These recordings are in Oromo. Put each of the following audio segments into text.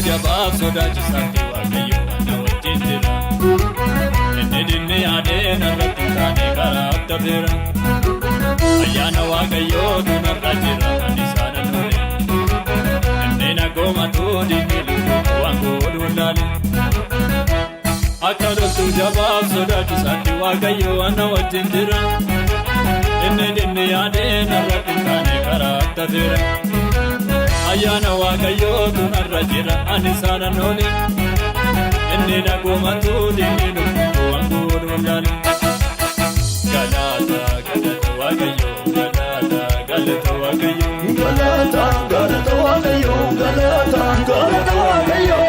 jabaaf sodaachisaatti waaqayyo ana wajjin jira. Inni dinni yaadeen irratti taane karaa tafeera. Ayyaana waaqayyootu narra jira kan isaan anoole. Inni nagoomatu dinni lubbuu waan godhuun laale. Akka loltuu jabaaf sodaachisaatti waaqayyo ana wajjin jira. Inni dinni yaadeen irratti taane karaa tafeera. Ayyaana waaqayyootu narra jira ani isaan anoole. Inni nagoomatu dinni lubbuu waan godhuun laale. Galata galata waaqayyo galata galata waaqayyo galata galata waaqayyo galata galata waaqayyo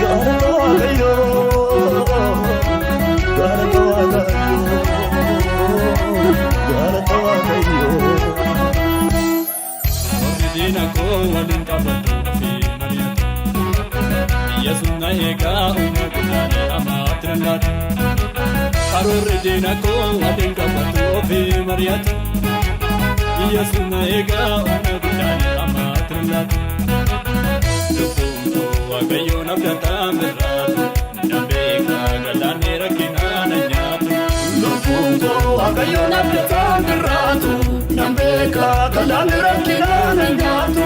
galata waaqayyo galata waaqayyo galata waaqayyo. Diina koo waliin qabatu fi mari'atu. Yesuun na eegaa humna guddaadhaan amaatti lallaatu. Karoorri diina koo waliin qabatu fi mari'atu. Yesuun na eegaa humna guddaadhaan amaatti lallaatu. Lubbuun koo waaqayyoon abdataan birraatu. Nan beekaa galaanni rakkinaa na nyaatu. Lubbuun koo waaqayyoon abdataan birraatu. Nan beekaa galaanni rakkinaa na nyaatu.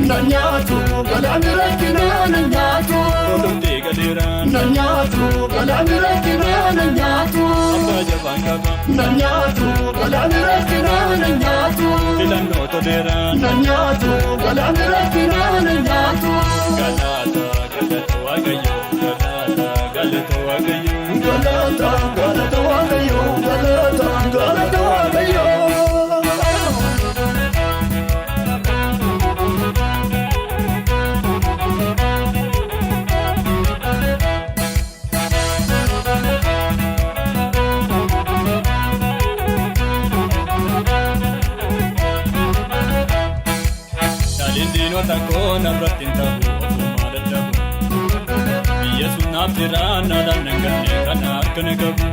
Na nyaatu galaanni rakkinaa na nyaatu. Olomtee galeeraan na nyaatu galaanni rakkinaa na nyaatu. abbaa jabaan qaba Na nyaatu galaanni rakkinaa na nyaatu. filannoo toleeraan Na nyaatu galaanni rakkinaa na nyaatu. galata galata waaqayyo galata galata waaqayyo Galata galata waaqayyo galata galata waaqayyo. Diinota koo narratti hin ta'u ofumaa dadhabu. Biyya sun naaf jiraan naadhaan nanganne kana akka na qabu.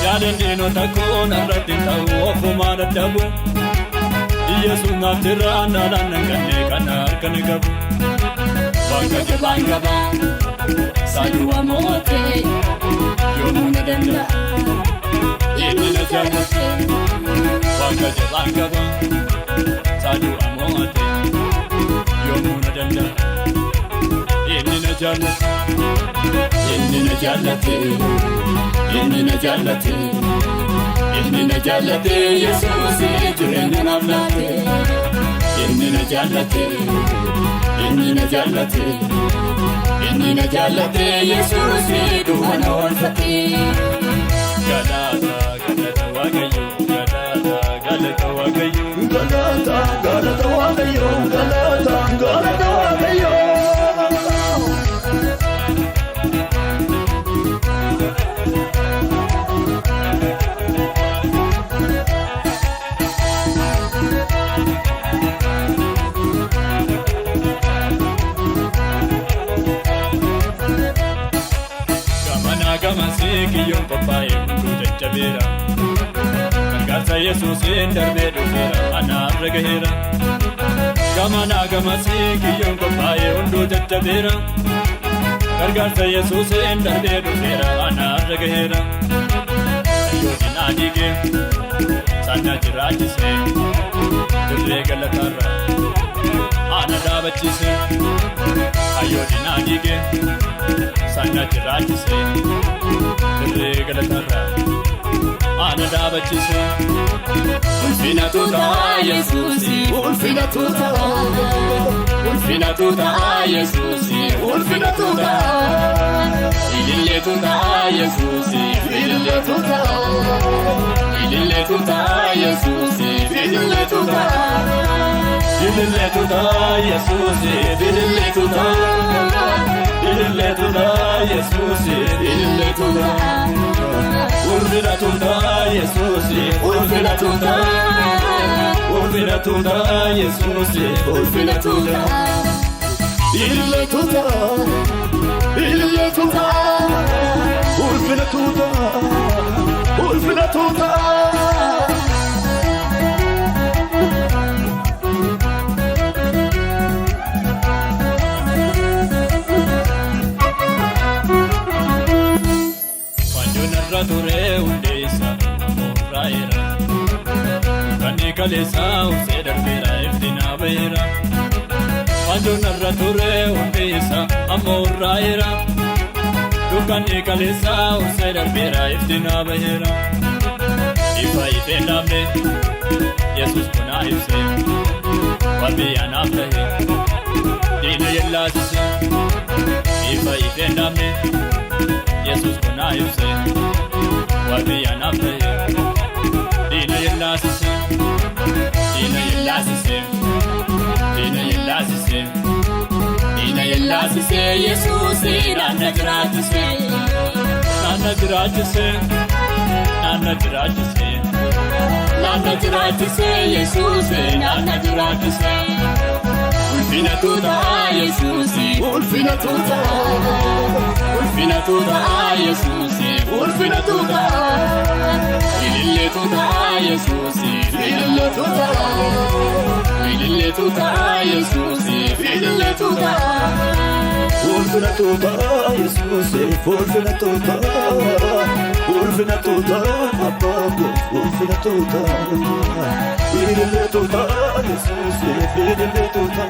Yaadeen diinota koo narratti hin ta'u ofumaa dadhabu. Biyya sun naaf jiraan naadhaan nanganne kana akka na qabu. Bakka jabaan qaba saayuwa mootee yoomuu na danda'a. Inni na jaallate bakka jabaan qaba saayuwa mootee. Yoomuu na danda'a. Inni na jaallate. Inni na jaallate. Inni na jaallate. Inni na jaallate. Yesuus jireenya naaf laate. Inni na jaallate. Inni na jaallate. Inni na jaallate. Yesuus du'a na oolfate. Galata galata waaqayyo galata galata waaqayyo. Galata galata waaqayyo galata galata waaqayyo. Gamana gamasii kiyyoon qophaa'e hunduu jajjabeera. Gargaarsa Yesuusiin darbee dhufeera anaarra gaheera. Gamana gamasii kiyyoon qophaa'e hunduu jajjabeera. Gargaarsa Yesuusiin darbee dhufeera anaarra gaheera. Yookiin adiigee sana jiraachisee dirree galataarra ana dhaabachiisee. Yookiin adiigee sana jiraachisee dirree galataarra ana dhaabachiisee. Ulfina tuutaa Yesuusi Ulfina tuutaa ulfina tuutaa Yesuusi ulfina tuutaa ilillee tuutaa Yesuusi ilillee tuutaa ilillee tuutaa Yesuusi ilillee tuutaa ilillee tuutaa Yesuusi ilillee tuutaa ilillee tuutaa Yesuusi ilillee tuutaa ulfina tuutaa Yesuusi ulfina tuutaa ulfina tuutaa Yesuusi ulfina tuutaa. ilillee tuutaa ilillee tuutaa ulfina tuutaa ulfina tuutaa. kaleessaa uffee darbeera iftinaa baheera. Wanjoon narra ture hundeessa ammoo urraa'eera. Dukkanni kaleessaa uffee darbeera iftinaa baheera. Ifa ifeen dhaabne Yesuus kunaa ibse waan biyyaanaaf tahe diina yellaasise. Ifa ifeen dhaabne Yesuus kunaa ibse waan biyyaanaaf tahe diina yellaasise. Diina yellaasise. Diina yellaasise. Diina yellaasise Yesuusi naanna jiraachise. Naanna jiraachise. Naanna jiraachise. Naanna jiraachise Yesuusi naanna jiraachise. Ulfina tuuta Yesuusi. Ulfina tuuta. Ulfina tuuta Yesuusi. Ulfina tuuta. Ilillee tuuta Yesuusi. Ilillee tuuta. Ilillee tuuta Yesuusi. Ilillee tuuta. Ulfina tuuta Yesuusi. Ulfina tuuta. Ulfina tuuta Abbaa. Ulfina tuuta. Ilillee tuuta Yesuusi. Ilillee tuuta.